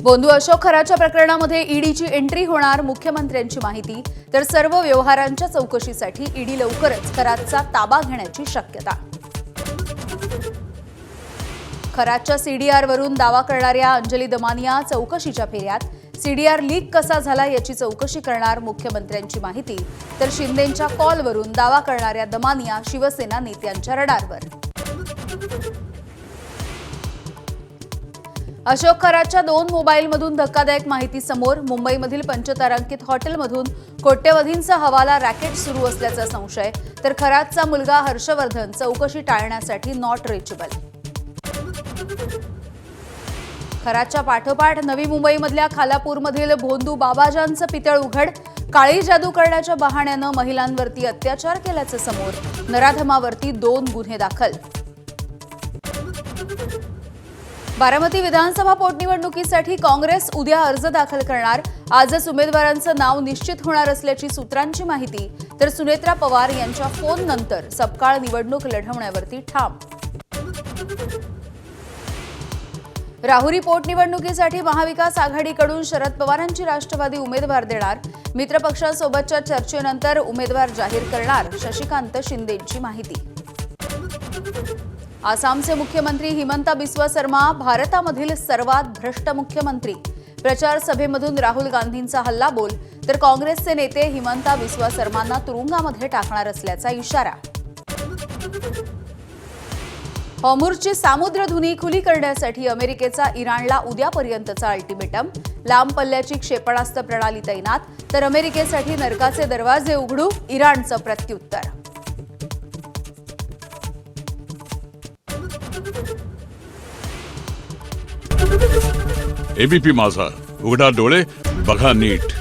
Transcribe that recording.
बोंधू अशोक खराच्या प्रकरणामध्ये ईडीची एंट्री होणार, मुख्यमंत्र्यांची माहिती. तर सर्व व्यवहारांच्या चौकशीसाठी ईडी लवकरच खरातचा ताबा घेण्याची शक्यता. खराच्या सीडीआरवरून दावा करणाऱ्या अंजली दमानिया चौकशीच्या फेऱ्यात. सीडीआर लीक कसा झाला याची चौकशी करणार, मुख्यमंत्र्यांची माहिती. तर शिंदेंच्या कॉलवरून दावा करणाऱ्या दमानिया शिवसेना नेत्यांच्या रडारवर. अशोक खराच्या 2 मोबाईलमधून धक्कादायक माहिती समोर. मुंबईमधील पंचतारांकित हॉटेलमधून कोट्यवधींचा हवाला रॅकेट सुरू असल्याचा संशय. तर खरातचा मुलगा हर्षवर्धन चौकशी टाळण्यासाठी नॉट रिचेबल. खराच्या पाठोपाठ नवी मुंबईमधल्या खालापूरमधील भोंदू बाबाजांचं पितळ उघड. काळी जादू करण्याच्या बहाण्यानं महिलांवरती अत्याचार केल्याचं समोर. नराधमावरती 2 गुन्हे दाखल. बारामती विधानसभा पोटनिवडणुकीसाठी काँग्रेस उद्या अर्ज दाखल करणार. आजच उमेदवारांचं नाव निश्चित होणार असल्याची सूत्रांची माहिती. तर सुनेत्रा पवार यांच्या फोननंतर सपकाळ निवडणूक लढवण्यावरती ठाम. राहुरी पोटनिवडणुकीसाठी महाविकास आघाडीकडून शरद पवारांची राष्ट्रवादी उमेदवार देणार. मित्रपक्षांसोबतच्या चर्चेनंतर उमेदवार जाहीर करणार, शशिकांत शिंदेंची माहिती. आसामचे मुख्यमंत्री हिमंता बिस्वा शर्मा भारतामधील सर्वात भ्रष्ट मुख्यमंत्री. प्रचार सभेमधून राहुल गांधींचा हल्लाबोल. तर काँग्रेसचे नेते हिमंता बिस्वा शर्मांना तुरुंगामध्ये टाकणार असल्याचा इशारा. हॉर्मुझची सामुद्रधुनी खुली करण्यासाठी अमेरिकेचा इराणला उद्यापर्यंतचा अल्टिमेटम. लांब पल्ल्याची क्षेपणास्त्र प्रणाली तैनात. तर अमेरिकेसाठी नरकाचे दरवाजे उघडू, इराणचं प्रत्युत्तर. एबीपी माझा, उघडा डोळे बघा नीट.